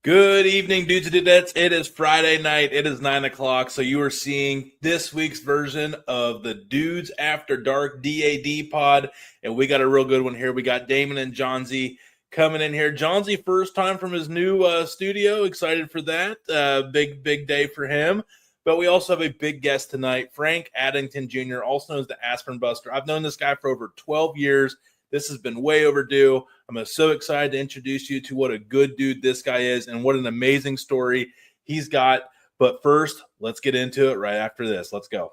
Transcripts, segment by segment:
Good evening, dudes and dudettes. It is Friday night. It is 9 o'clock. So you are seeing this week's version of the Dudes After Dark DAD pod. And we got a real good one here. We got Damon and Johnsy coming in here. Johnsy, first time from his new studio. Excited for that. Big day for him. But we also have a big guest tonight, Frank Addington Jr., also known as the Aspirin Buster. I've known this guy for over 12 years. This has been way overdue. I'm so excited to introduce you to what a good dude this guy is and what an amazing story he's got. But first, let's get into it right after this. Let's go.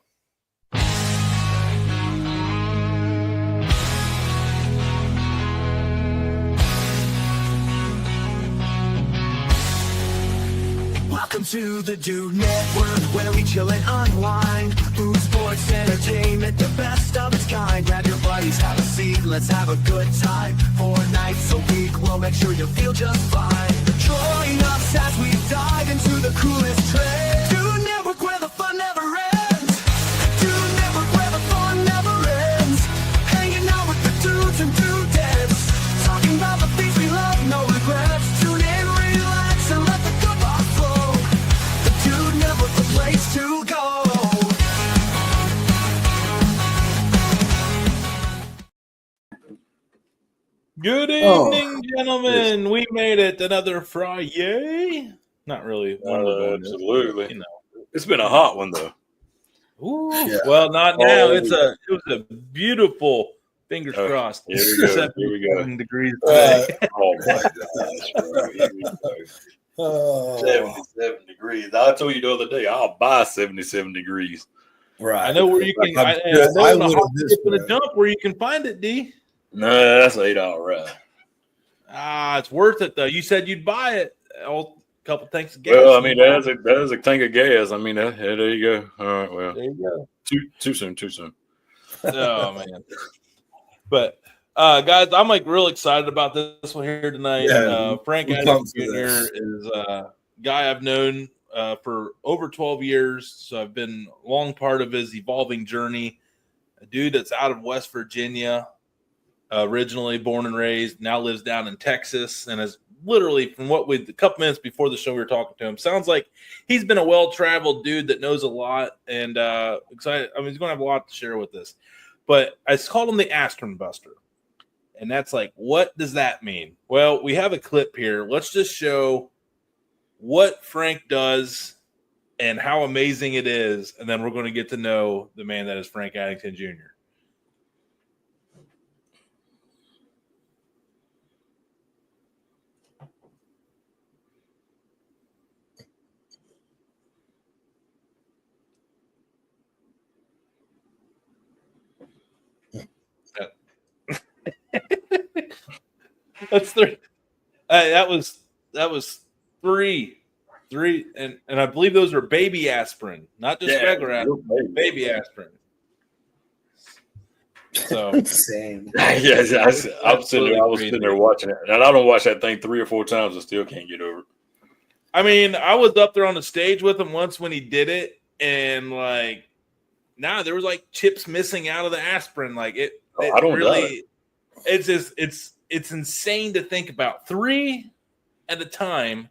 Welcome to the Dude Network, where we chill and unwind. Food, sports, entertainment, the best of its kind. Grab your buddies, have a seat, let's have a good time. 4 nights a week, we'll make sure you feel just fine. Join us as we dive into the coolest trends. Dude Network, where the fun never ends. Dude Network, where the fun never ends. Hanging out with the dudes and dudettes. Talking about the things we love, no regrets. Tune in, relax, and let the good vibes flow. The Dude Network, the place to go. Good evening, gentlemen. Yes. We made it another Friday. Not really. Absolutely. You know. It's been a hot one, though. Ooh, yeah. Well, not now. It was a beautiful, fingers crossed. Here we go. Degrees today. Oh, my gosh. 77 degrees. I told you the other day, I'll buy 77 degrees. Right. I know where you can. I know a jump where you can find it, D. No, that's an $8 ride. It's worth it though. You said you'd buy it. A couple tanks of gas. Well, I mean, that is a tank of gas. I mean, there you go. All right, well, there you go. Too soon. Oh man. But guys, I'm like real excited about this one here tonight. Yeah, Frank Addington Jr. is a guy I've known for over 12 years. So I've been a long part of his evolving journey. A dude that's out of West Virginia. Originally born and raised, now lives down in Texas, and is literally, from what a couple minutes before the show we were talking to him, sounds like he's been a well-traveled dude that knows a lot, and excited. I mean, he's going to have a lot to share with us. But I called him the Aspirin Buster, and that's like, what does that mean? Well, we have a clip here. Let's just show what Frank does and how amazing it is, and then we're going to get to know the man that is Frank Addington Jr. That's 3. That was 3, and I believe those were baby aspirin, not just regular aspirin, baby aspirin. So insane. Yes, I was sitting there watching it, and I don't watch that thing 3 or 4 times and still can't get over it. I mean, I was up there on the stage with him once when he did it, and like, there was like chips missing out of the aspirin. Like I don't really. It's insane to think about 3 at a time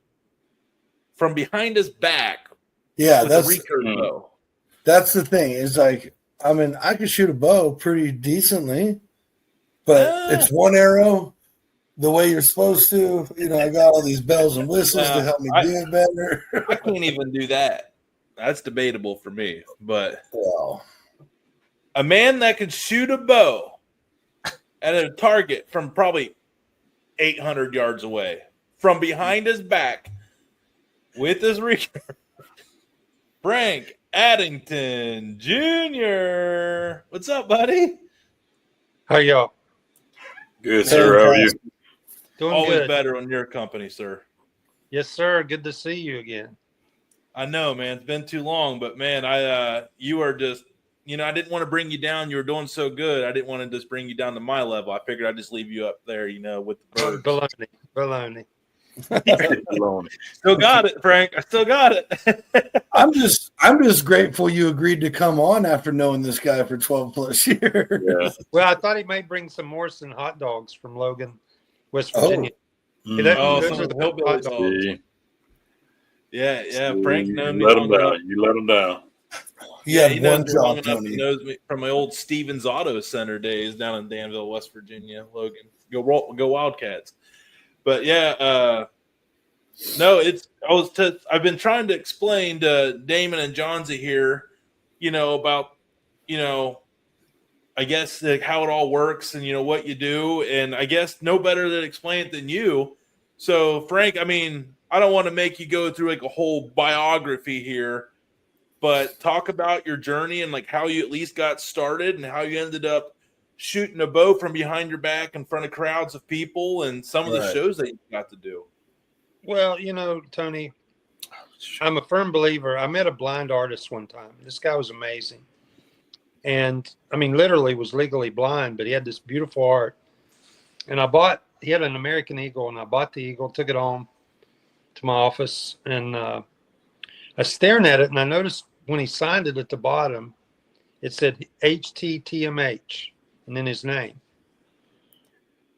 from behind his back. Yeah, that's bow. That's the thing. Is like, I mean, I could shoot a bow pretty decently, but it's one arrow the way you're supposed to. You know, I got all these bells and whistles to help me do it better. I can't even do that. That's debatable for me. But a man that can shoot a bow at a target from probably 800 yards away, from behind his back, with his recurve, Frank Addington Jr. What's up, buddy? How y'all? Good, sir. How are you? Doing Always good. better on your company, sir. Yes, sir. Good to see you again. I know, man. It's been too long, but man, you are just. You know, I didn't want to bring you down. You were doing so good. I didn't want to just bring you down to my level. I figured I'd just leave you up there, you know, with the birds. Baloney. Still got it, Frank. I still got it. I'm just grateful you agreed to come on after knowing this guy for 12 plus years. Yeah. Well, I thought he might bring some Morrison hot dogs from Logan, West Virginia. Those are the hot dogs. Yeah. Frank known me let him long enough. down. You let him down. Yeah, he one knows me long job, enough. Tony. He knows me from my old Stevens Auto Center days down in Danville, West Virginia. Logan, go Wildcats! But yeah, no, I've been trying to explain to Damon and Johnsy here, about, I guess like how it all works and what you do, and I guess no better to explain it than you. So Frank, I mean, I don't want to make you go through like a whole biography here, but talk about your journey and like how you at least got started and how you ended up shooting a bow from behind your back in front of crowds of people and some of the shows that you got to do. Well, Tony, I'm a firm believer. I met a blind artist one time. This guy was amazing. And I mean, literally was legally blind, but he had this beautiful art. And he had an American Eagle, and I bought the Eagle, took it home to my office, and I was staring at it, and I noticed when he signed it at the bottom, it said HTTMH, and then his name.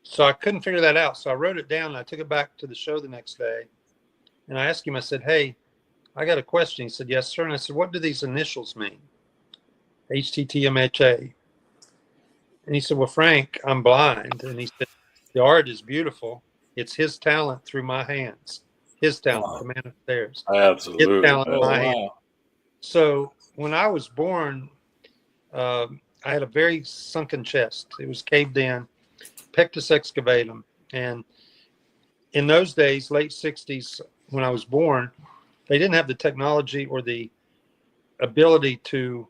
So I couldn't figure that out. So I wrote it down, and I took it back to the show the next day. And I asked him, I said, "Hey, I got a question." He said, "Yes, sir." And I said, "What do these initials mean?" HTTMHA. And he said, "Well, Frank, I'm blind." And he said, "The art is beautiful. It's his talent through my hands. His talent, the man upstairs. Absolutely. His talent in my hands." So when I was born, I had a very sunken chest. It was caved in, pectus excavatum. And in those days, late 60s, when I was born, they didn't have the technology or the ability to.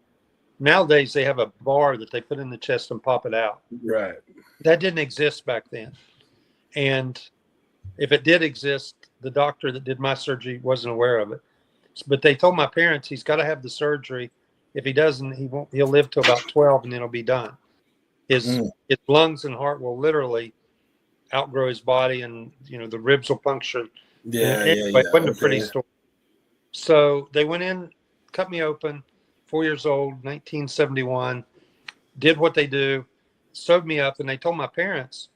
Nowadays, they have a bar that they put in the chest and pop it out. Right. That didn't exist back then. And if it did exist, the doctor that did my surgery wasn't aware of it. But they told my parents he's got to have the surgery. If he doesn't, he'll live to about 12 and then it'll be done. His lungs and heart will literally outgrow his body, and the ribs will puncture. It wasn't a pretty story. So they went in, cut me open, 4 years old, 1971, did what they do, sewed me up, and they told my parents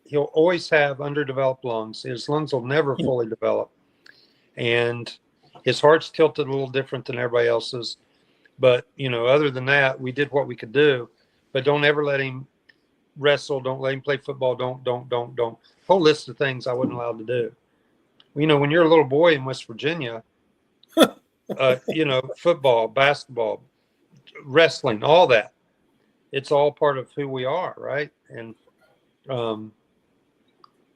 he'll always have underdeveloped lungs. His lungs will never fully develop. And his heart's tilted a little different than everybody else's. But, other than that, we did what we could do. But don't ever let him wrestle. Don't let him play football. Don't. Whole list of things I wasn't allowed to do. When you're a little boy in West Virginia, football, basketball, wrestling, all that, it's all part of who we are, right? And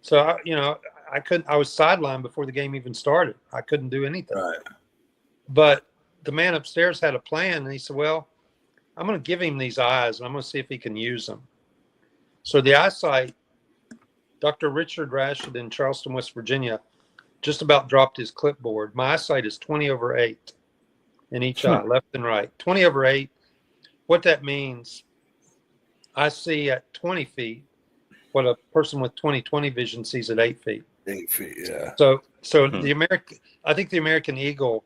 so I couldn't. I was sidelined before the game even started. I couldn't do anything. Right. But the man upstairs had a plan, and he said, "Well, I'm going to give him these eyes, and I'm going to see if he can use them." So the eyesight, Dr. Richard Rashid in Charleston, West Virginia, just about dropped his clipboard. My eyesight is 20/8 in each eye, left and right. 20/8. What that means, I see at 20 feet what a person with 20/20 vision sees at 8 feet. 8 feet, yeah. So I think the American Eagle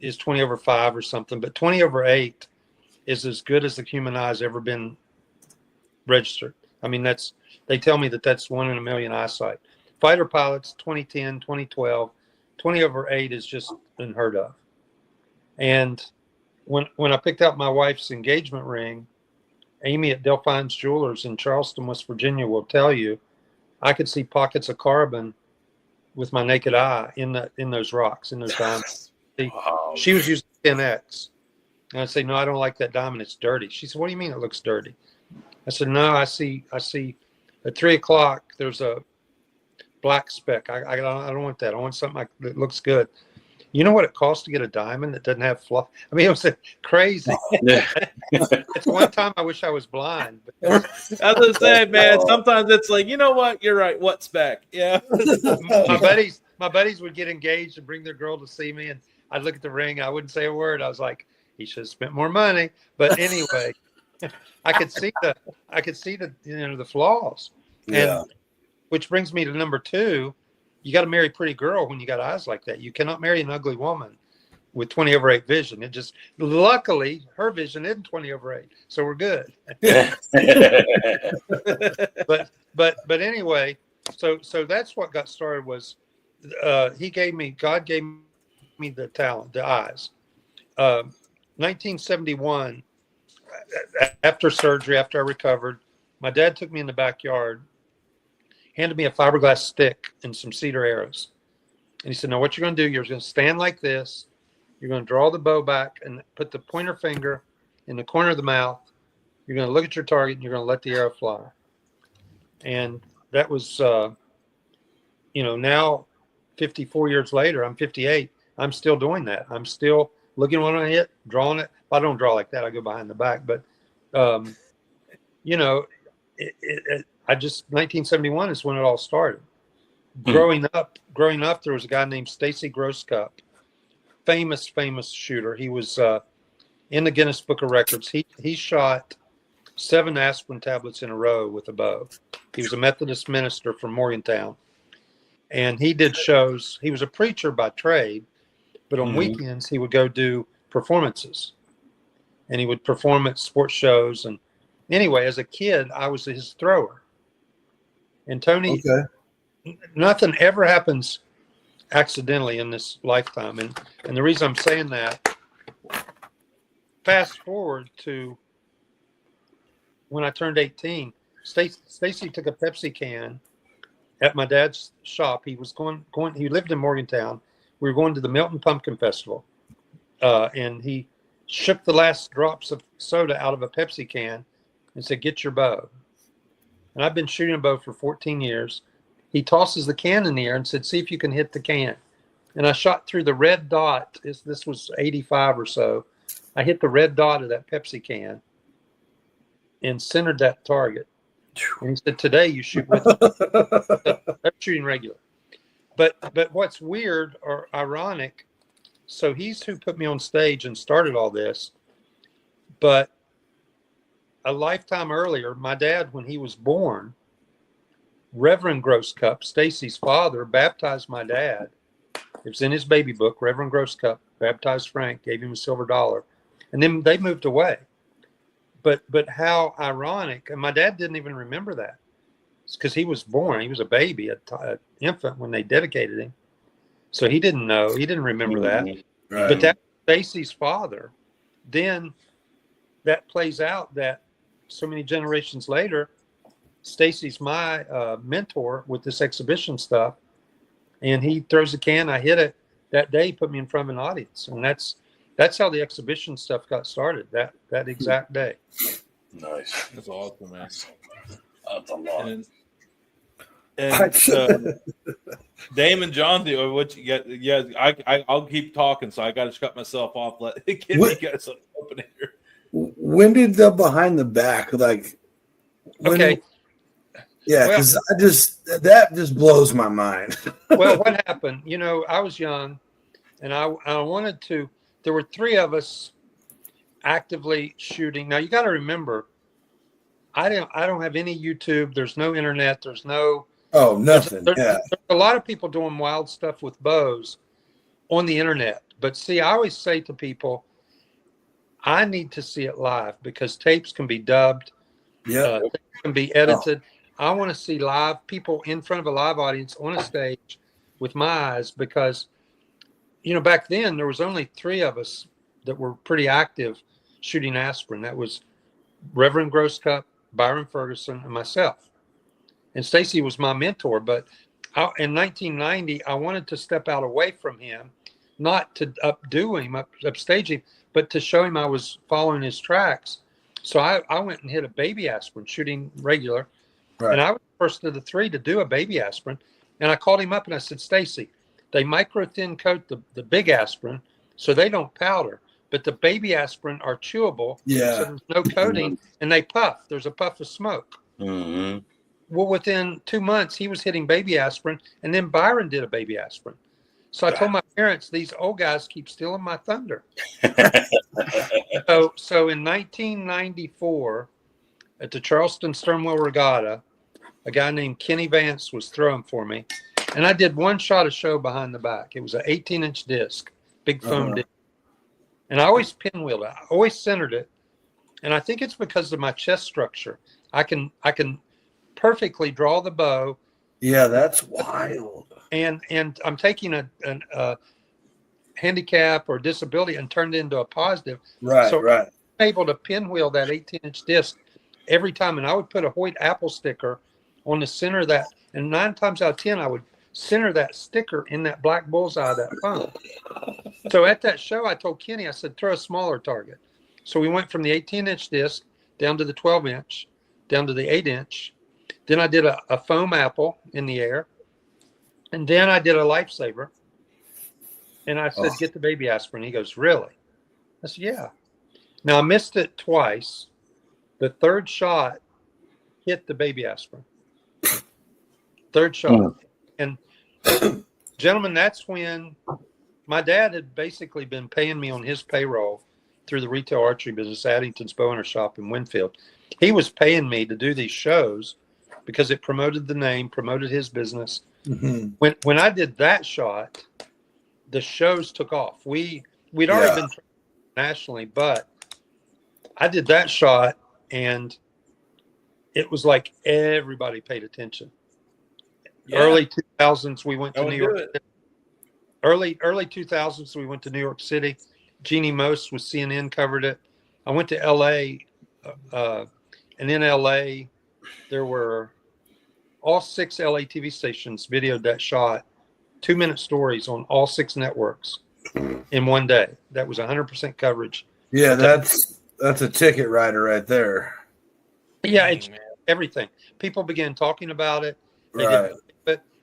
is 20/5 or something, but 20/8 is as good as the human eye's ever been registered. I mean, they tell me that's 1 in a million eyesight. Fighter pilots, 2010, 2012, 20/8 is just unheard of. And when I picked out my wife's engagement ring, Amy at Delphine's Jewelers in Charleston, West Virginia will tell you, I could see pockets of carbon with my naked eye in those rocks, in those diamonds. Wow. She was using 10X. And I'd say, "No, I don't like that diamond. It's dirty." She said, "What do you mean it looks dirty?" I said, "No, I see at 3 o'clock, there's a black speck. I don't want that. I want something that looks good." You know what it costs to get a diamond that doesn't have fluff? I mean, it was crazy. It's one time I wish I was blind. I was gonna say, man, sometimes it's like, you know what? You're right. What's back? Yeah. My buddies would get engaged and bring their girl to see me, and I'd look at the ring. I wouldn't say a word. I was like, he should have spent more money. But anyway, I could see the the flaws. Yeah. And which brings me to number 2. You got to marry a pretty girl when you got eyes like that. You cannot marry an ugly woman with 20/8 vision. It just, luckily, her vision isn't 20/8, so we're good. but anyway, so that's what got started. Was God gave me me the talent, the eyes. 1971, after surgery, after I recovered, my dad took me in the backyard, handed me a fiberglass stick and some cedar arrows. And he said, now what you're going to do, you're going to stand like this. You're going to draw the bow back and put the pointer finger in the corner of the mouth. You're going to look at your target and you're going to let the arrow fly. And that was, now 54 years later, I'm 58. I'm still doing that. I'm still looking when I hit, drawing it. I don't draw like that. I go behind the back. But, 1971 is when it all started. Growing up, there was a guy named Stacy Grosscup, famous shooter. He was in the Guinness Book of Records. He shot 7 aspirin tablets in a row with a bow. He was a Methodist minister from Morgantown, and he did shows. He was a preacher by trade, but on weekends he would go do performances, and he would perform at sports shows. And anyway, as a kid, I was his thrower. And Tony, nothing ever happens accidentally in this lifetime. And the reason I'm saying that, fast forward to when I turned 18, Stacy took a Pepsi can at my dad's shop. He was going. He lived in Morgantown. We were going to the Milton Pumpkin Festival, and he shook the last drops of soda out of a Pepsi can and said, "Get your bow." And I've been shooting a bow for 14 years. He tosses the can in the air and said, "See if you can hit the can." And I shot through the red dot. This was 85 or so. I hit the red dot of that Pepsi can and centered that target. And he said, "Today you shoot with it." I'm shooting regular. But what's weird or ironic, so he's who put me on stage and started all this. But a lifetime earlier, my dad, when he was born, Reverend Grosscup, Stacy's father, baptized my dad. It was in his baby book. Reverend Grosscup baptized Frank, gave him a silver $1. And then they moved away. But how ironic, and my dad didn't even remember that. It's because he was born. He was a baby, an infant when they dedicated him. So he didn't know. He didn't remember that. Right. But that's Stacy's father. Then that plays out that so many generations later, Stacy's my mentor with this exhibition stuff. And he throws a can. I hit it. That day, he put me in front of an audience. And that's how the exhibition stuff got started, that exact day. Nice. That's awesome, man. That's a lot. And Damon, John, what you get? Yeah, I'll keep talking, so I got to shut myself off. Give me guys an open here. When did the behind the back Okay. Yeah, because that just blows my mind. Well, what happened? I was young, and I wanted to. There were 3 of us actively shooting. Now you got to remember, I don't have any YouTube. There's no internet. There's no nothing. There's a lot of people doing wild stuff with bows on the internet. But see, I always say to people, I need to see it live because tapes can be dubbed. Yeah, tapes can be edited. I want to see live people in front of a live audience on a stage with my eyes because, back then there was only 3 of us that were pretty active shooting aspirin. That was Reverend Grosscup, Byron Ferguson, and myself. And Stacy was my mentor. But in 1990, I wanted to step out away from him, not to updo him, upstage him, but to show him I was following his tracks. So I went and hit a baby aspirin, shooting regular. Right. And I was the first of the 3 to do a baby aspirin. And I called him up and I said, "Stacy, they micro thin coat the big aspirin so they don't powder, but the baby aspirin are chewable. Yeah. So there's no coating and they puff. There's a puff of smoke." Mm-hmm. Well, within 2 months, he was hitting baby aspirin, and then Byron did a baby aspirin. So I told my parents, these old guys keep stealing my thunder. So in 1994, at the Charleston Sternwell Regatta, a guy named Kenny Vance was throwing for me. And I did one shot a show behind the back. It was an 18-inch disc, big foam disc. And I always pinwheeled it. I always centered it. And I think it's because of my chest structure. I can perfectly draw the bow. Yeah, that's wild. And I'm taking handicap or disability and turned it into a positive. Right, so right. I'm able to pinwheel that 18-inch disc every time, and I would put a Hoyt Apple sticker on the center of that, and 9 times out of 10 I would center that sticker in that black bullseye of that phone. So at that show, I told Kenny, I said, throw a smaller target. So we went from the 18-inch disc down to the 12-inch, down to the 8-inch. Then I did a foam apple in the air, and then I did a lifesaver. And I said, get the baby aspirin. He goes, really? I said, yeah. Now I missed it twice. The third shot hit the baby aspirin. Third shot. And gentlemen, that's when my dad had basically been paying me on his payroll through the retail archery business, Addington's Bow Hunter Shop in Winfield. He was paying me to do these shows because it promoted the name, promoted his business. Mm-hmm. When I did that shot, the shows took off. We'd already been nationally, but I did that shot and it was like everybody paid attention. Yeah. Early 2000s, we went to New York City. Early 2000s, we went to New York City. Jeannie Most with CNN covered it. I went to LA, and in LA, there were all 6 LA TV stations videoed that shot, 2-minute stories on all 6 networks in one day. That was 100% coverage. Yeah, that's a ticket writer right there. Yeah, it's everything. People began talking about it. Right.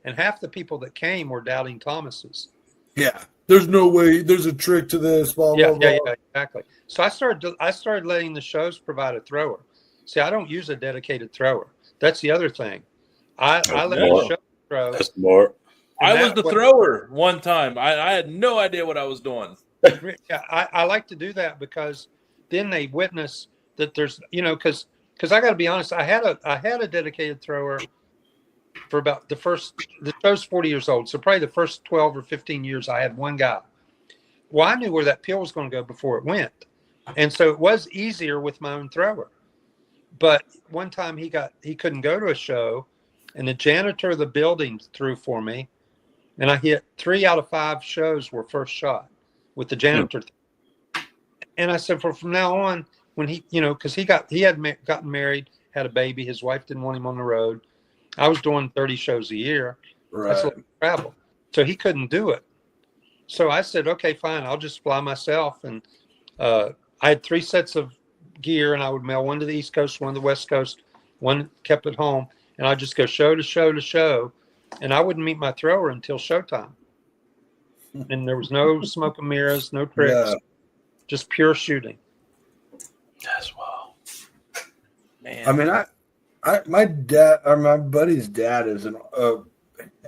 And half the people that came were doubting Thomas's. Yeah. There's no way. There's a trick to this. Blah, blah, blah. Yeah, exactly. So I started letting the shows provide a thrower. See, I don't use a dedicated thrower. That's the other thing. I let the show throw. That's more. I was the thrower one time. I had no idea what I was doing. Yeah, I like to do that because then they witness that there's, because I got to be honest, I had a dedicated thrower for about the show's 40 years old. So probably the first 12 or 15 years, I had one guy. Well, I knew where that pill was going to go before it went. And so it was easier with my own thrower. But one time he couldn't go to a show, and the janitor of the building threw for me, and I hit 3 out of 5 shows were first shot with the janitor. And I said, from now on, when he, because he had gotten married, had a baby, his wife didn't want him on the road. I was doing 30 shows a year. Right. That's a lot of travel. So he couldn't do it. So I said, okay, fine. I'll just fly myself. And I had 3 sets of gear, and I would mail one to the East Coast, one to the West Coast, one kept at home. And I'd just go show to show to show. And I wouldn't meet my thrower until showtime. And there was no smoke and mirrors, no tricks, just pure shooting. That's wild. Man. I mean, my dad, or my buddy's dad, is a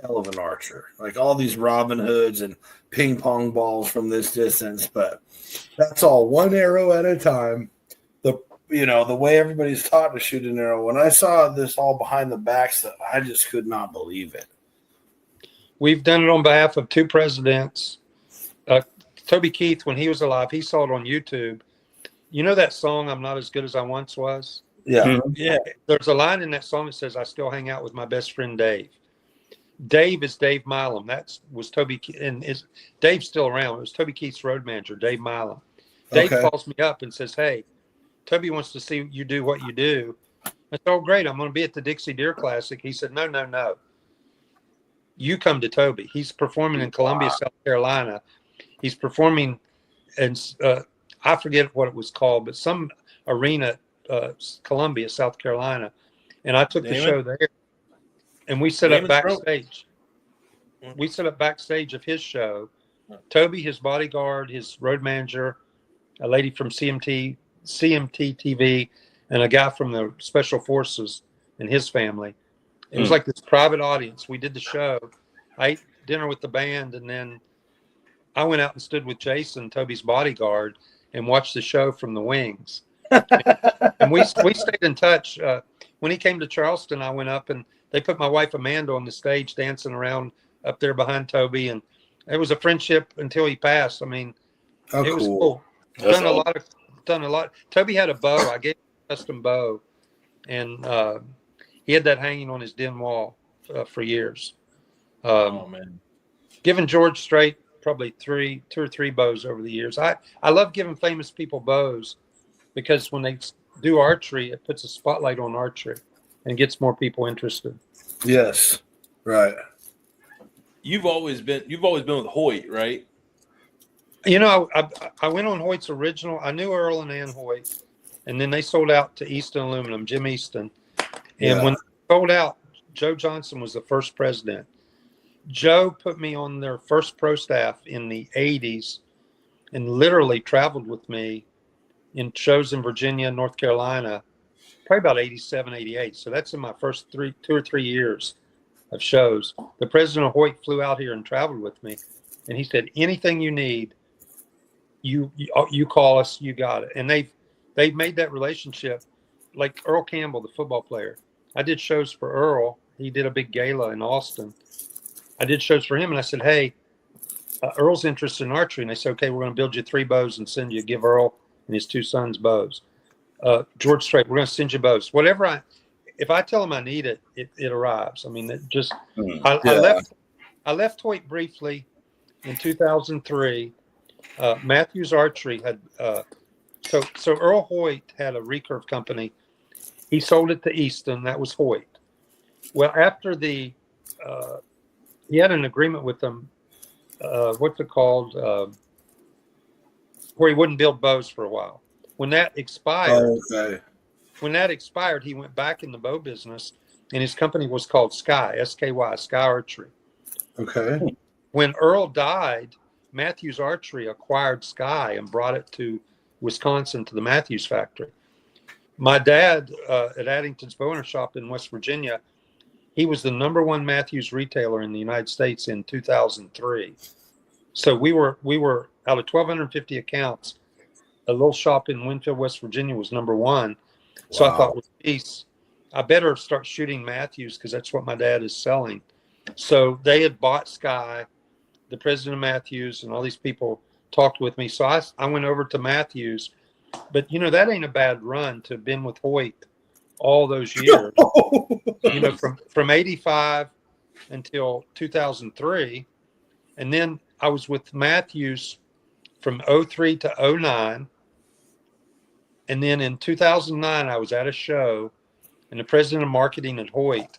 hell of an archer. Like all these Robin Hoods and ping pong balls from this distance, but that's all one arrow at a time. The way everybody's taught to shoot an arrow. When I saw this all behind the back stuff, I just could not believe it. We've done it on behalf of 2 presidents. Toby Keith, when he was alive, he saw it on YouTube. You know that song, "I'm Not as Good as I Once Was"? Yeah. Mm-hmm. Yeah. There's a line in that song that says, "I still hang out with my best friend Dave." Dave is Dave Milam. That was Toby, and Dave's still around. It was Toby Keith's road manager, Dave Milam. Dave calls me up and says, "Hey, Toby wants to see you do what you do." I said, "Oh, great. I'm going to be at the Dixie Deer Classic." He said, No. You come to Toby. He's performing in Columbia, South Carolina. He's performing in, I forget what it was called, but some arena, Columbia, South Carolina. And I took the show there. And we set up backstage. We set up backstage of his show. Toby, his bodyguard, his road manager, a lady from CMT TV, and a guy from the Special Forces and his family. It was like this private audience. We did the show. I ate dinner with the band, and then I went out and stood with Jason, Toby's bodyguard, and watched the show from the wings. And we stayed in touch. When he came to Charleston, I went up, and they put my wife Amanda on the stage dancing around up there behind Toby, and it was a friendship until he passed. I mean, it was cool. Done a lot. Toby had a bow. I gave him a custom bow, and he had that hanging on his den wall for years. Oh man! Giving George Strait probably two or three bows over the years. I love giving famous people bows because when they do archery, it puts a spotlight on archery and gets more people interested. Yes, right. You've always been with Hoyt, right? You know, I went on Hoyt's original. I knew Earl and Ann Hoyt, and then they sold out to Easton Aluminum, Jim Easton. And when they sold out, Joe Johnson was the first president. Joe put me on their first pro staff in the 80s and literally traveled with me in shows in Virginia, North Carolina, probably about 87, 88. So that's in my first 2 or 3 years of shows. The president of Hoyt flew out here and traveled with me, and he said, anything you need, you call us, you got it. And they've made that relationship. Like Earl Campbell, the football player. I did shows for Earl. He did a big gala in Austin. I did shows for him, and I said, hey, Earl's interested in archery. And they said, okay, we're going to build you 3 bows and send you, give Earl and his 2 sons bows. George Strait, we're going to send you bows. Whatever if I tell them I need it, it arrives. I mean, I left Hoyt briefly in 2003. Matthews Archery had, so Earl Hoyt had a recurve company. He sold it to Easton. That was Hoyt. Well, after he had an agreement with them, what's it called? Where he wouldn't build bows for a while. When that expired, he went back in the bow business, and his company was called Sky, SKY, Sky Archery. Okay. When Earl died, Matthews Archery acquired Sky and brought it to Wisconsin to the Matthews factory. My dad at Addington's Bow Shop in West Virginia, he was the #1 Matthews retailer in the United States in 2003. So we were out of 1,250 accounts, a little shop in Winfield, West Virginia was #1. So I thought, well, geez, I better start shooting Matthews because that's what my dad is selling. So they had bought Sky. The president of Matthews and all these people talked with me. So I went over to Matthews. But, you know, that ain't a bad run to have been with Hoyt all those years. You know, from 85 until 2003. And then I was with Matthews from 03 to 09. And then in 2009, I was at a show, and the president of marketing at Hoyt,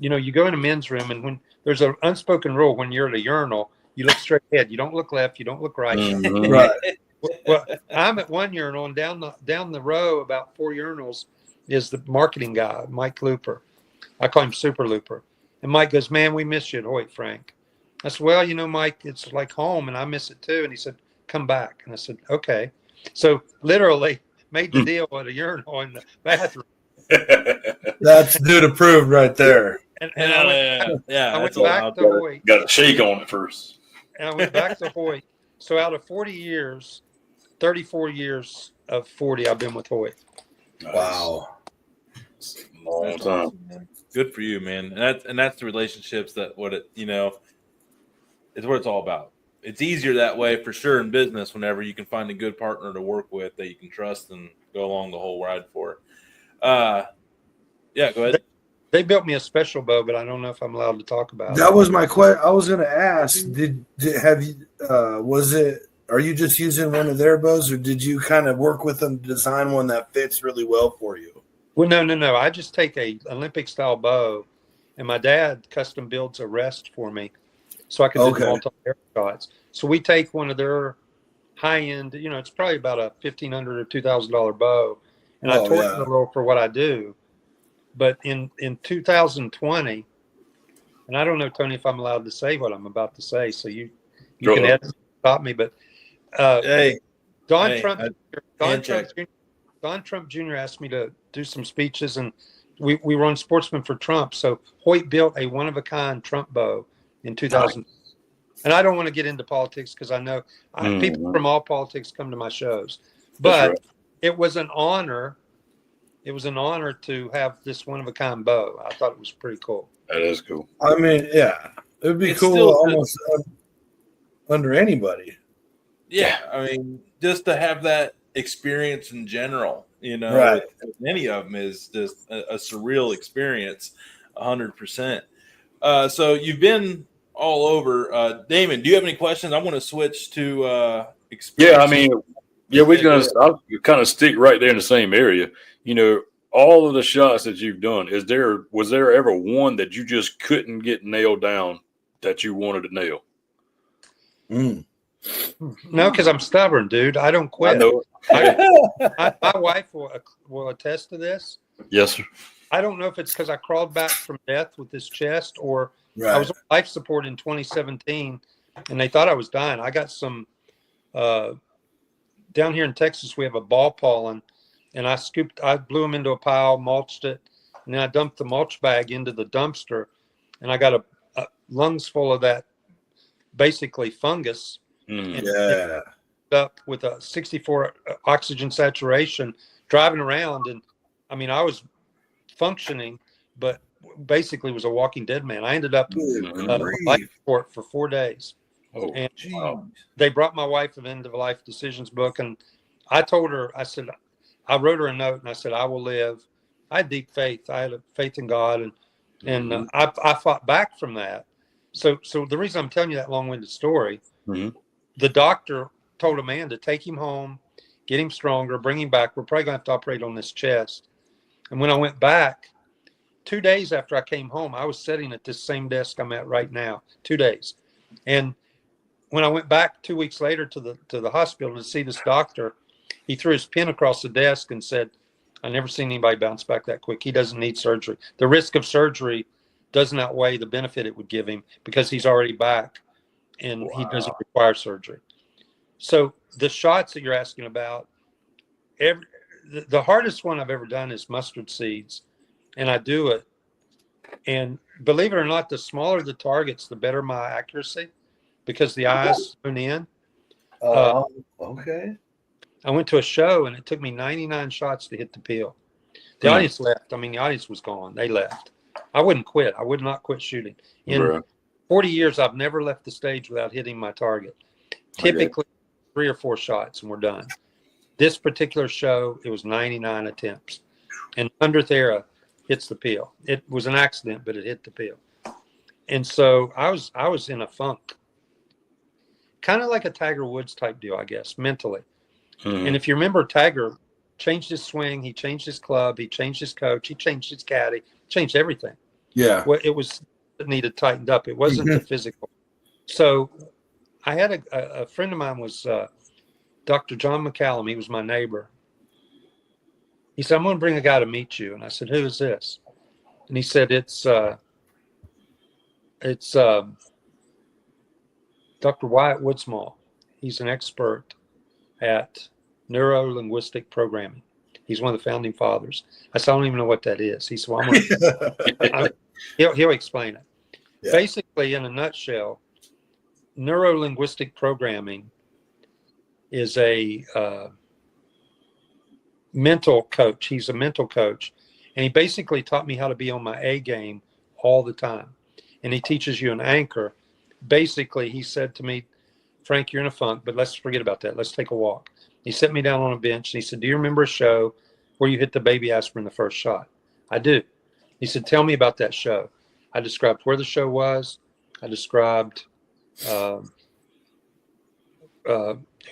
you know, you go in a men's room, and when there's an unspoken rule when you're at a urinal, you look straight ahead. You don't look left. You don't look right. Mm-hmm. Right. Well, I'm at one urinal, and down the row, about 4 urinals, is the marketing guy, Mike Looper. I call him Super Looper. And Mike goes, man, we miss you at Hoyt, Frank. I said, well, you know, Mike, it's like home, and I miss it too. And he said, come back. And I said, okay. So literally made the deal at a urinal in the bathroom. That's dude approved right there. And I went back to Hoyt. Got a shake on it first. And I went back to Hoyt. So out of 40 years, 34 years of 40, I've been with Hoyt. Nice. Wow. Long time. Awesome, good for you, man. And that's the relationships that is what it's all about. It's easier that way for sure in business whenever you can find a good partner to work with that you can trust and go along the whole ride for. Yeah, go ahead. They built me a special bow, but I don't know if I'm allowed to talk about it. That was my question. I was going to ask, are you just using one of their bows, or did you kind of work with them to design one that fits really well for you? Well, no. I just take a Olympic style bow, and my dad custom builds a rest for me so I can do multi-air shots. So we take one of their high-end, you know, it's probably about a $1,500 or $2,000 bow, and I torque it a little for what I do. But in 2020, and I don't know, Tony, if I'm allowed to say what I'm about to say, so you can stop me. But Don Trump Jr. asked me to do some speeches, and we were on Sportsman for Trump. So Hoyt built a one-of-a-kind Trump bow in 2000. And I don't want to get into politics because I know people from all politics come to my shows. But it was an honor. It was an honor to have this one-of-a-kind bow. I thought it was pretty cool. That is cool. I mean, yeah. It would be cool almost under anybody. Yeah, I mean, just to have that experience in general, you know, right. Any of them is just a surreal experience, 100%. So you've been all over. Damon, do you have any questions? I want to switch to Yeah, I mean, we're gonna I'll kind of stick right there in the same area. All of the shots that you've done, was there ever one that you just couldn't get nailed down that you wanted to nail? No, because I'm stubborn, dude. I don't quit. I know. My wife will attest to this. Yes, sir. I don't know if it's because I crawled back from death with this chest, or I was on life support in 2017, and they thought I was dying. I got some down here in Texas. We have a ball pollen, and I blew them into a pile, mulched it, and then I dumped the mulch bag into the dumpster, and I got a lungs full of that, basically fungus. Yeah. Up with a 64 oxygen saturation, driving around, and I mean, I was functioning, but basically was a walking dead man. I ended up life support for 4 days. Oh, and they brought my wife an end of life decisions book, and I told her, I said, I wrote her a note, and I said, I will live. I had deep faith. I had a faith in God, and I fought back from that. So the reason I'm telling you that long-winded story, the doctor told Amanda, take him home, get him stronger, bring him back. We're probably going to have to operate on this chest. And when I went back, 2 days after I came home, I was sitting at this same desk I'm at right now, 2 days. And when I went back 2 weeks later to the hospital to see this doctor, he threw his pen across the desk and said, I've never seen anybody bounce back that quick. He doesn't need surgery. The risk of surgery doesn't outweigh the benefit it would give him because he's already back and he doesn't require surgery. So the shots that you're asking about, the hardest one I've ever done is mustard seeds, and I do it. And believe it or not, the smaller the targets, the better my accuracy because the eyes zone in. Okay. I went to a show and it took me 99 shots to hit the peel. The audience left. I mean, the audience was gone. They left. I wouldn't quit. I would not quit shooting. In 40 years, I've never left the stage without hitting my target. Typically, 3 or 4 shots and we're done. This particular show, it was 99 attempts. And 100th era hits the peel. It was an accident, but it hit the peel. And so I was in a funk. Kind of like a Tiger Woods type deal, I guess, mentally. And if you remember, Tiger changed his swing, he changed his club, he changed his coach, he changed his caddy, changed everything. Yeah. Well, it needed tightened up. It wasn't the physical. So I had a friend of mine was Dr. John McCallum. He was my neighbor. He said, I'm going to bring a guy to meet you. And I said, who is this? And he said, it's Dr. Wyatt Woodsmall. He's an expert at neuro-linguistic programming. He's one of the founding fathers. I said, I don't even know what that is. He said, well, he'll explain it. Yeah. Basically, in a nutshell, neuro-linguistic programming is a mental coach. He's a mental coach. And he basically taught me how to be on my A game all the time. And he teaches you an anchor. Basically, he said to me, Frank, you're in a funk, but let's forget about that. Let's take a walk. He set me down on a bench. And he said, do you remember a show where you hit the baby aspirin the first shot? I do. He said, tell me about that show. I described where the show was. I described who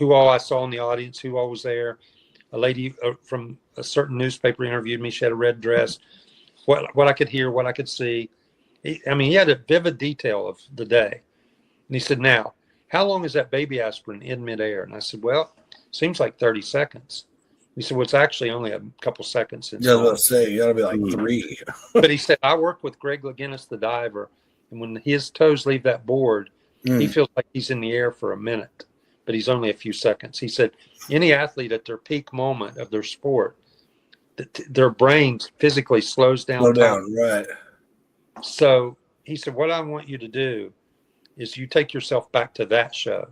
all I saw in the audience, who all was there. A lady from a certain newspaper interviewed me. She had a red dress. What I could hear, what I could see. He had a vivid detail of the day. And he said, now, how long is that baby aspirin in midair? And I said, well, seems like 30 seconds. He said, well, it's actually only a couple seconds. Yeah, let's say you got to be like 3. But he said, I work with Greg Louganis, the diver, and when his toes leave that board, he feels like he's in the air for a minute, but he's only a few seconds. He said, any athlete at their peak moment of their sport, their brain physically slows down. Right. So he said, what I want you to do is you take yourself back to that show.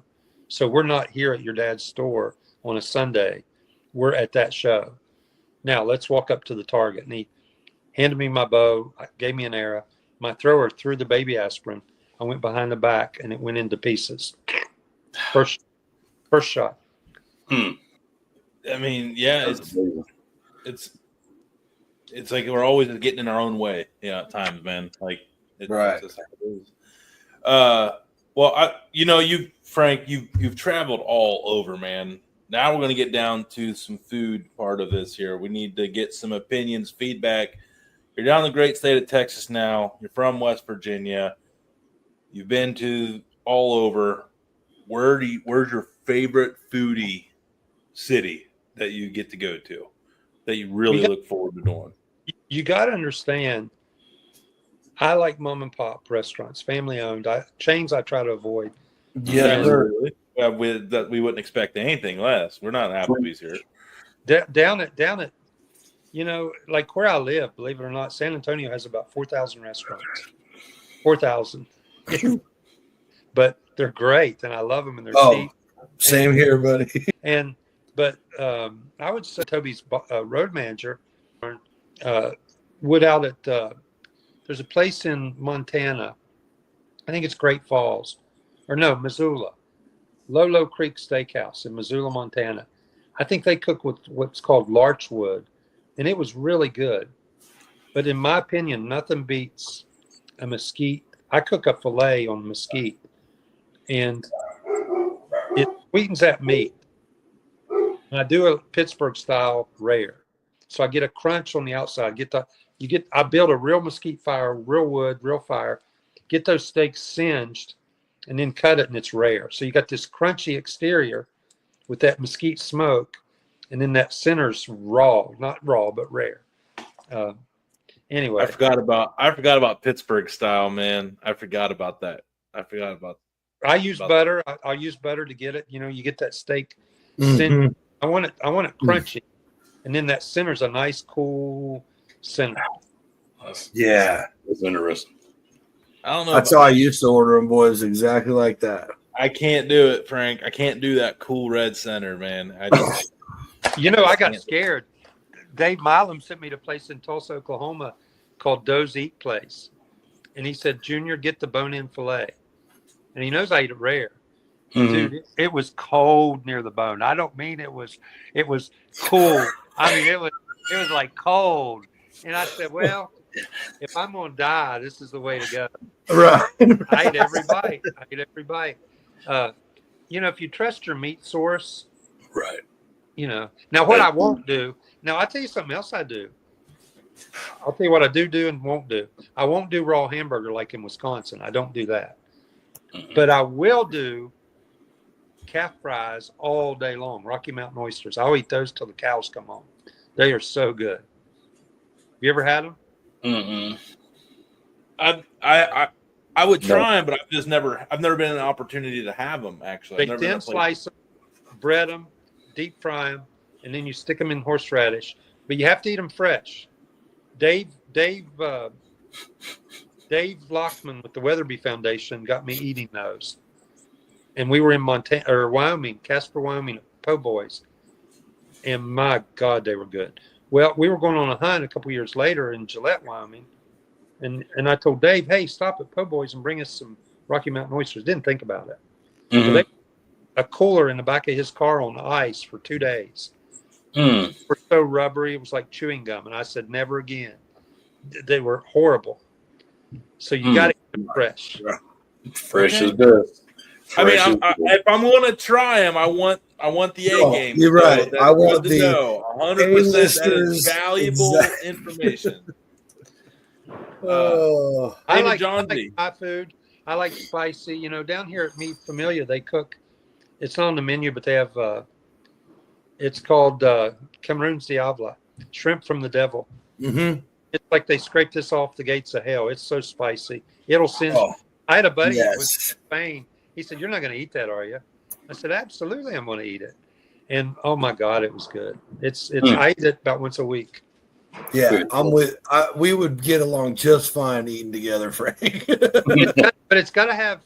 So we're not here at your dad's store on a Sunday. We're at that show. Now let's walk up to the target. And he handed me my bow, gave me an arrow. My thrower threw the baby aspirin. I went behind the back and it went into pieces. First shot. I mean, yeah, it's like we're always getting in our own way, at times, man. Like, right. It's just how it is. Well, Frank, you've traveled all over, man. Now we're going to get down to some food part of this here. We need to get some opinions, feedback. You're down in the great state of Texas now. You're from West Virginia. You've been to all over. Where's your favorite foodie city that you get to go to that you really look forward to doing? You got to understand, I like mom and pop restaurants, family owned. Chains I try to avoid. Yeah, we wouldn't expect anything less. We're not Applebee's here. Down at like where I live, believe it or not, San Antonio has about 4,000 restaurants. 4,000. But they're great, and I love them, and they're cheap. Same here, buddy. But I would say Toby's road manager would out at there's a place in Montana. I think it's Great Falls, or no, Missoula, Lolo Creek Steakhouse in Missoula, Montana. I think they cook with what's called larchwood, and it was really good. But in my opinion, nothing beats a mesquite. I cook a filet on mesquite, and it sweetens that meat. And I do a Pittsburgh style rare, so I get a crunch on the outside. I build a real mesquite fire, real wood, real fire. Get those steaks singed, and then cut it, and it's rare. So you got this crunchy exterior with that mesquite smoke, and then that center's raw, not raw but rare. Anyway, I forgot about Pittsburgh style, man. I forgot about that. I use butter. I'll use butter to get it. You get that steak. Mm-hmm. I want it crunchy, and then that center's a nice, cool center. Yeah, that's interesting. I don't know. That's how I used to order them, boys. Exactly like that. I can't do it, Frank. I can't do that cool red center, man. I got scared. Dave Milam sent me to a place in Tulsa, Oklahoma called Doe's Eat Place. And he said, Junior, get the bone-in filet. And he knows I eat it rare. Mm-hmm. Dude, it was cold near the bone. I don't mean it was cool. I mean, it was like cold. And I said, well, if I'm going to die, this is the way to go. Right. I ate every bite. If you trust your meat source. Right. Now what I won't do. Now, I'll tell you something else I do. I'll tell you what I do and won't do. I won't do raw hamburger like in Wisconsin. I don't do that. Mm-hmm. But I will do calf fries all day long, Rocky Mountain oysters. I'll eat those till the cows come home. They are so good. You ever had them? Mm-mm. I would try them, but I've never been in an opportunity to have them, actually. They thin slice them, bread them, deep fry them, and then you stick them in horseradish. But you have to eat them fresh. Dave Lockman with the Weatherby Foundation got me eating those. And we were in Wyoming, Casper, Wyoming, Po' Boys. And my God, they were good. Well, we were going on a hunt a couple years later in Gillette, Wyoming. And I told Dave, hey, stop at Po' Boys and bring us some Rocky Mountain oysters. Didn't think about it. Mm-hmm. So they a cooler in the back of his car on ice for 2 days. They were so rubbery, it was like chewing gum. And I said, never again. They were horrible. So you got to eat them fresh. Fresh as dust. If I'm going to try them, I want the A game. You're right. I want the 100%. That is valuable information. I like Thai food. I like spicy. Down here at Meat Familia, they cook. It's not on the menu, but they have. It's called Cameroon's Diabla, shrimp from the devil. Mm-hmm. It's like they scrape this off the gates of hell. It's so spicy. It'll send. I had a buddy who was in Spain. He said, "You're not going to eat that, are you?" I said, "Absolutely, I'm going to eat it." And oh my God, it was good. I eat it about once a week. Yeah, we would get along just fine eating together, Frank. But it's got to have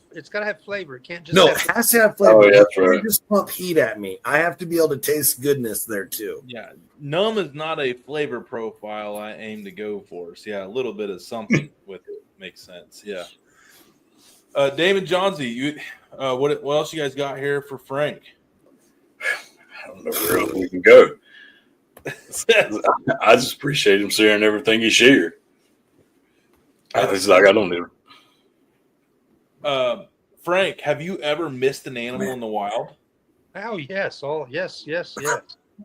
flavor. It can't just. No, it has to have flavor. Oh, yeah, that's right. You just pump heat at me. I have to be able to taste goodness there too. Yeah, numb is not a flavor profile I aim to go for. So yeah, a little bit of something with it makes sense. Yeah. David Johnsy, what else you guys got here for Frank? I don't know where else we can go. I just appreciate him sharing everything he shared. It's like I don't know. Frank, have you ever missed an animal in the wild? Oh yes, yes.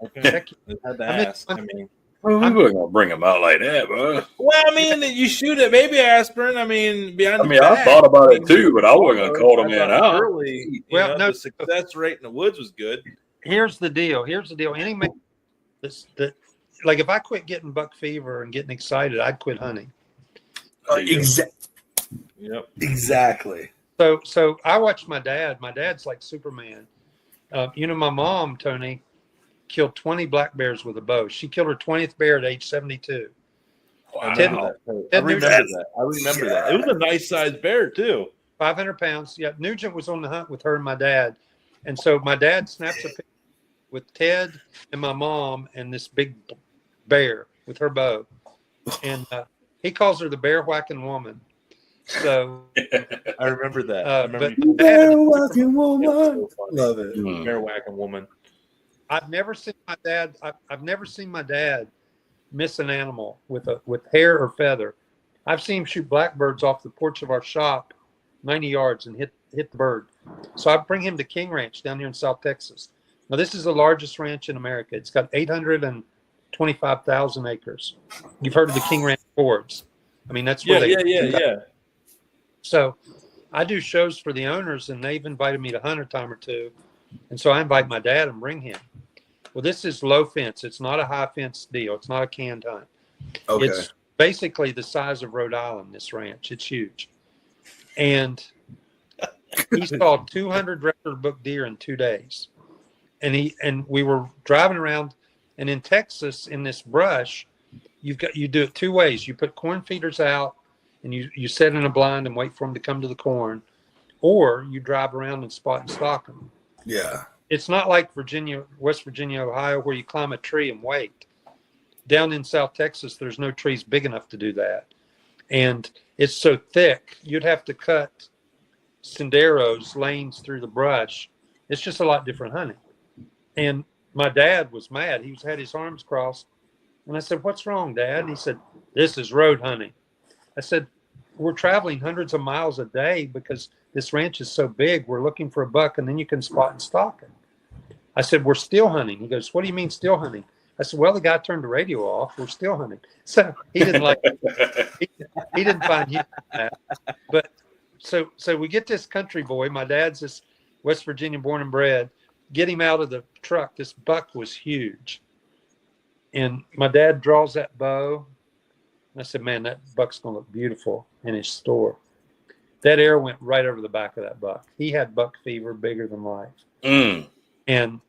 Okay, Heck, I had to I mean, ask. I mean, Well, we weren't gonna bring them out like that, bro. well, I mean, you shoot a baby aspirin. I mean, behind I the mean, back. I thought about it too, but I wasn't gonna call the I man thought out. surely, Well, no. the success rate in the woods was good. Here's the deal. Any man that like if I quit getting buck fever and getting excited, I'd quit hunting. Exactly. So I watched my dad. My dad's like Superman. My mom, Tony, killed 20 black bears with a bow. She killed her 20th bear at age 72. Wow. I remember that. It was a nice sized bear too. 500 pounds. Yeah, Nugent was on the hunt with her and my dad. And so my dad snaps a picture with Ted and my mom and this big bear with her bow. And he calls her the bear whacking woman. So I remember that. Bear whacking woman. Love it. Bear whacking woman. I've never seen my dad. I've never seen my dad miss an animal with hair or feather. I've seen him shoot blackbirds off the porch of our shop, 90 yards, and hit the bird. So I bring him to King Ranch down here in South Texas. Now this is the largest ranch in America. It's got 825,000 acres. You've heard of the King Ranch boards. I mean, that's where yeah. So I do shows for the owners, and they've invited me to hunt a time or two. And so I invite my dad and bring him. Well, this is low fence. It's not a high fence deal. It's not a canned hunt. Okay. It's basically the size of Rhode Island, this ranch. It's huge. And he saw 200 record book deer in 2 days. And we were driving around, and in Texas, in this brush, you do it two ways. You put corn feeders out, and you set in a blind and wait for them to come to the corn, or you drive around and spot and stalk them. Yeah. It's not like West Virginia, Ohio, where you climb a tree and wait. Down in South Texas, there's no trees big enough to do that. And it's so thick, you'd have to cut senderos, lanes through the brush. It's just a lot different hunting. And my dad was mad. He had his arms crossed. And I said, "What's wrong, Dad?" And he said, "This is road hunting." I said, "We're traveling hundreds of miles a day because this ranch is so big. We're looking for a buck, and then you can spot and stalk him." I said, "We're still hunting." He goes, "What do you mean still hunting?" I said, "Well, the guy turned the radio off. We're still hunting." So he didn't like it. He didn't find humor in that. But so we get this country boy. My dad's this West Virginia born and bred. Get him out of the truck. This buck was huge. And my dad draws that bow. I said, "Man, that buck's going to look beautiful in his store." That arrow went right over the back of that buck. He had buck fever bigger than life. And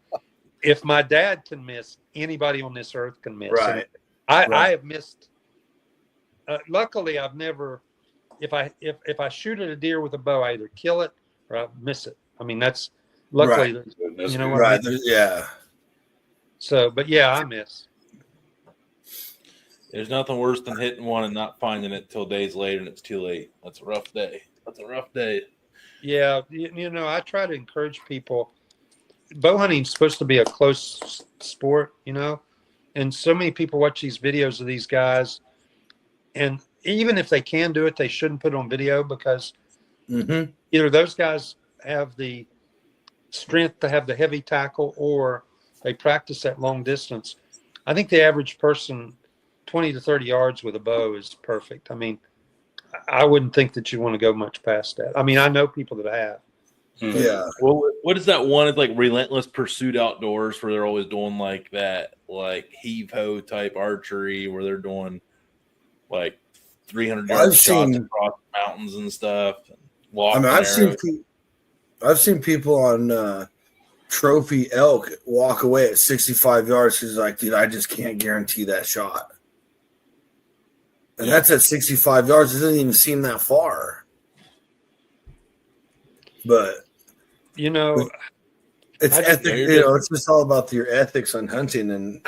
if my dad can miss, anybody on this earth can miss. Right. I have missed. Luckily, I've never. If I shoot at a deer with a bow, I either kill it or I miss it. I mean, that's luckily. Right. You know what Right. I mean? Yeah. So, but yeah, I miss. There's nothing worse than hitting one and not finding it till days later, and it's too late. That's a rough day. Yeah, I try to encourage people. Bow hunting is supposed to be a close sport, and so many people watch these videos of these guys, and even if they can do it, they shouldn't put it on video because either those guys have the strength to have the heavy tackle or they practice at long distance. I think the average person, 20 to 30 yards with a bow is perfect. I mean, I wouldn't think that you want to go much past that. I mean, I know people that have. Yeah. Well, what is that one? It's like Relentless Pursuit Outdoors, where they're always doing like that, like heave ho type archery, where they're doing like 300 yard shots across mountains and stuff. I've seen people on trophy elk walk away at 65 yards. He's like, "Dude, I just can't guarantee that shot." And that's at 65 yards. It doesn't even seem that far. But it's ethic. It's just all about your ethics on hunting and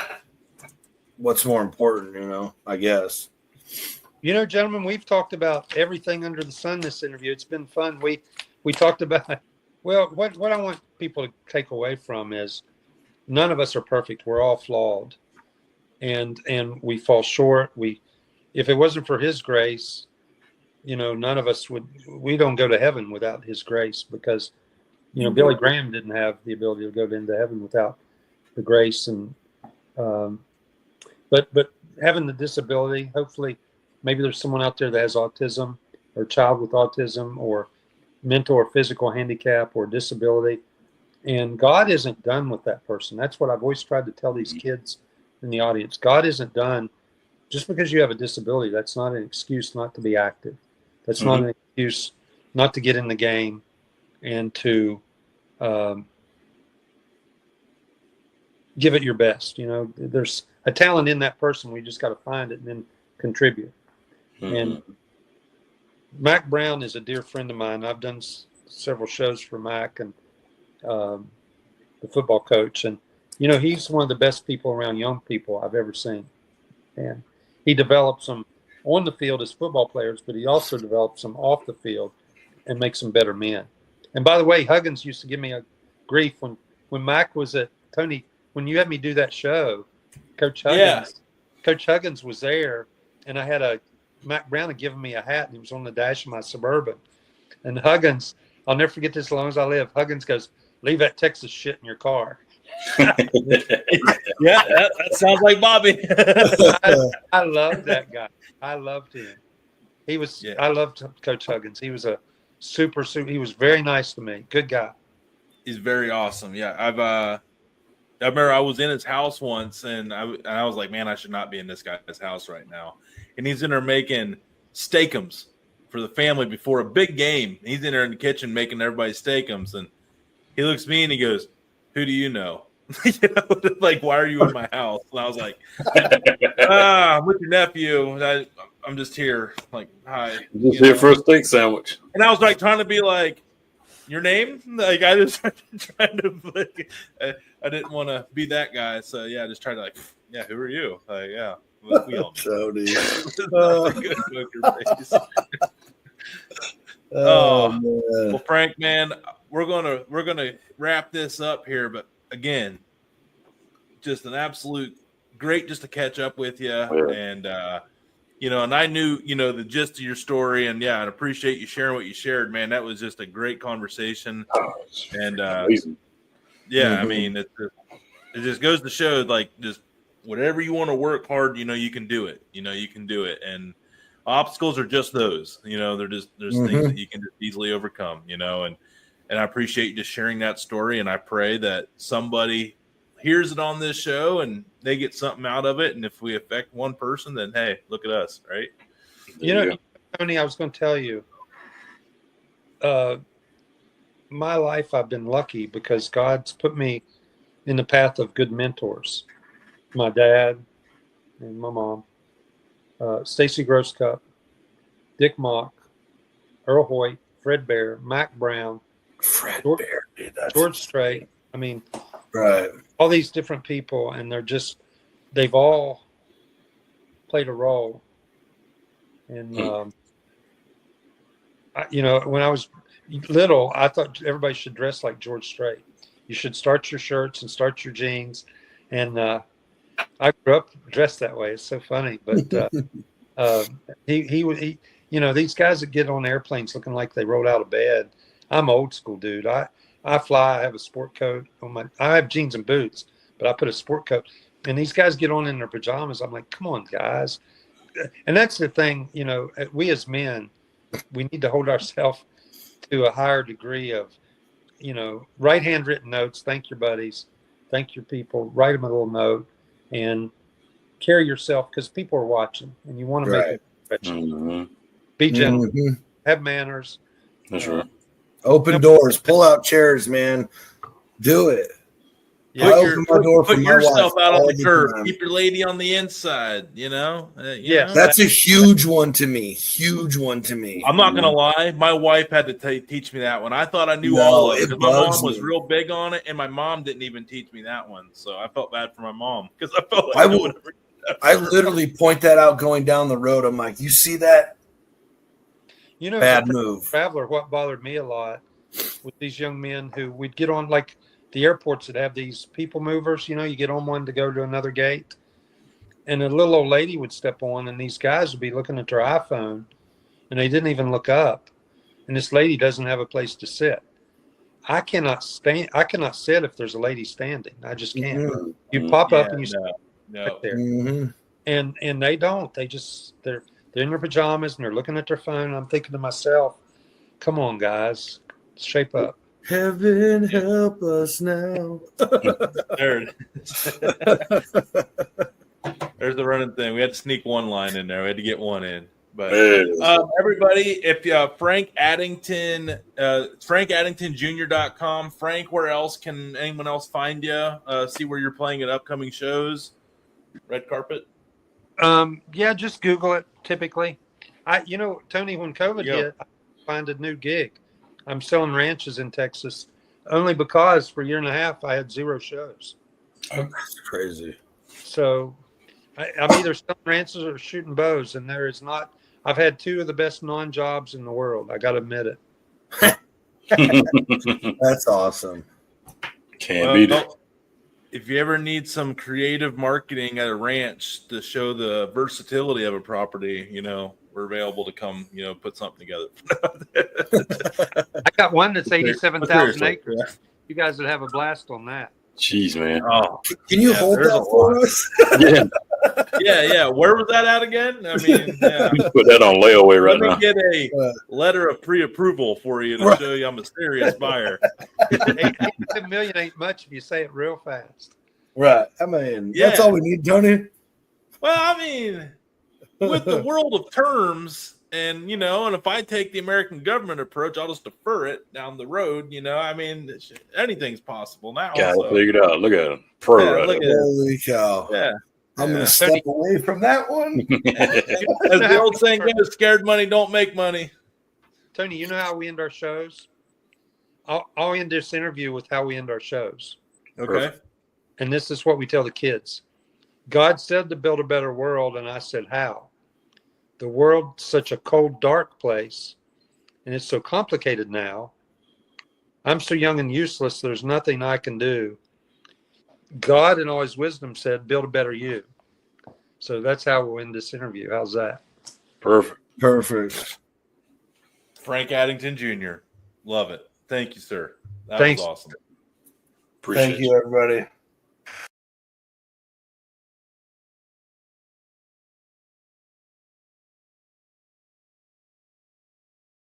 what's more important. I guess. Gentlemen, we've talked about everything under the sun this interview. It's been fun. We talked about what I want people to take away from is none of us are perfect. We're all flawed, and we fall short. If it wasn't for His grace, none of us we don't go to heaven without his grace, because, Billy Graham didn't have the ability to go into heaven without the grace. And, but having the disability, hopefully maybe there's someone out there that has autism, or a child with autism, or mental or physical handicap or disability. And God isn't done with that person. That's what I've always tried to tell these kids in the audience. God isn't done. Just because you have a disability, that's not an excuse not to be active. That's not an excuse not to get in the game and to give it your best. There's a talent in that person. We just got to find it and then contribute. And Mac Brown is a dear friend of mine. I've done several shows for Mac, and the football coach. And, he's one of the best people around young people I've ever seen. And he develops them on the field as football players, but he also develops them off the field and makes them better men. And by the way, Huggins used to give me a grief when Mac was at Tony, when you had me do that show, Coach Huggins was there, and I had Mac Brown had given me a hat, and he was on the dash of my Suburban. And Huggins, I'll never forget this as long as I live. Huggins goes, "Leave that Texas shit in your car." Yeah, that sounds like Bobby. I loved that guy. I loved him. I loved Coach Huggins. He was a super. He was very nice to me. Good guy. He's very awesome. Yeah, I remember I was in his house once, and I was like, man, I should not be in this guy's house right now. And he's in there making steakums for the family before a big game. He's in there in the kitchen making everybody steakums, and he looks at me and he goes, "Who do you know?" Like, why are you in my house? And I was like, I'm with your nephew. I'm just here. Like, hi. Just here for a steak sandwich. And I was like trying to be like, your name? Like, I just trying to, like, I didn't want to be that guy. So yeah, I just tried to like, yeah, who are you? Like, yeah. We all Tony. Man. Well, Frank, man, we're gonna wrap this up here, but again, just an absolute great just to catch up with you. And and I knew the gist of your story, and I appreciate you sharing what you shared, man. That was just a great conversation. And I mean, it just goes to show, like, just whatever you want to work hard, you can do it. You can do it. And obstacles are just those. There's things that you can just easily overcome. And I appreciate you just sharing that story. And I pray that somebody hears it on this show and they get something out of it. And if we affect one person, then hey, look at us, right? Tony, I was going to tell you, my life, I've been lucky because God's put me in the path of good mentors. My dad and my mom, Stacy Grosscup, Dick Mock, Earl Hoyt, Fred Bear, Mac Brown, George Strait. I mean, right. All these different people, and they've all played a role. And, when I was little, I thought everybody should dress like George Strait. You should start your shirts and start your jeans. And I grew up dressed that way. It's so funny. But he these guys that get on airplanes looking like they rolled out of bed. I'm old school, dude. I fly. I have a sport coat on I have jeans and boots, but I put a sport coat. And these guys get on in their pajamas. I'm like, come on, guys. And that's the thing, we as men, we need to hold ourselves to a higher degree of, write handwritten notes. Thank your buddies. Thank your people. Write them a little note and carry yourself, because people are watching and you want to make it. Be gentle. Have manners. That's right. Open doors. Pull out chairs, man. Do it. Put yourself out on the curb. Keep your lady on the inside, That's a huge one to me. I'm not going to lie. My wife had to teach me that one. I thought I knew all of it because my mom was real big on it, and my mom didn't even teach me that one. So I felt bad for my mom because I felt like I literally point that out going down the road. I'm like, you see that? Bad move. Traveler, what bothered me a lot with these young men who we'd get on, like, the airports that have these people movers, you get on one to go to another gate, and a little old lady would step on, and these guys would be looking at their iPhone, and they didn't even look up. And this lady doesn't have a place to sit. I cannot sit if there's a lady standing. I just can't. Mm-hmm. You pop up and you sit no. right there. Mm-hmm. And they don't. They're in their pajamas and they're looking at their phone. I'm thinking to myself, come on, guys, shape up. Heaven help us now. There it is. There's the running thing. We had to sneak one line in there. We had to get one in. But everybody, if Frank Addington, FrankAddingtonJr.com. Frank, where else can anyone else find you? See where you're playing at upcoming shows. Red carpet. Yeah, just Google it. Typically, Tony, when COVID hit, I find a new gig. I'm selling ranches in Texas, only because for a year and a half I had 0 shows. That's crazy. So I'm either selling ranches or shooting bows, and there is not. I've had 2 of the best non-jobs in the world. I got to admit it. That's awesome. Can't beat it. If you ever need some creative marketing at a ranch to show the versatility of a property, we're available to come, put something together. I got one that's 87,000 acres. Yeah. You guys would have a blast on that. Jeez, man. Oh, can you hold that for us? Yeah. Where was that at again? I mean, put that on layaway right now. Let me get a letter of pre-approval for you to show you I'm a serious buyer. 8 million ain't much if you say it real fast. Right. I mean, that's all we need, Tony. Well, I mean, with the world of terms, and and if I take the American government approach, I'll just defer it down the road. I mean, anything's possible now. Got it figured out. Look at him. Holy cow. Yeah. I'm going to step away from that one. As the old saying goes, scared money don't make money. Tony, you know how we end our shows? I'll end this interview with how we end our shows. Okay. Perfect. And this is what we tell the kids. God said to build a better world, and I said, how? The world's such a cold, dark place, and it's so complicated now. I'm so young and useless, there's nothing I can do. God, in all his wisdom, said, build a better you. So that's how we'll end this interview. How's that? Perfect. Frank Addington Jr. Love it. Thank you, sir. That Thanks. was awesome. Thank you, everybody.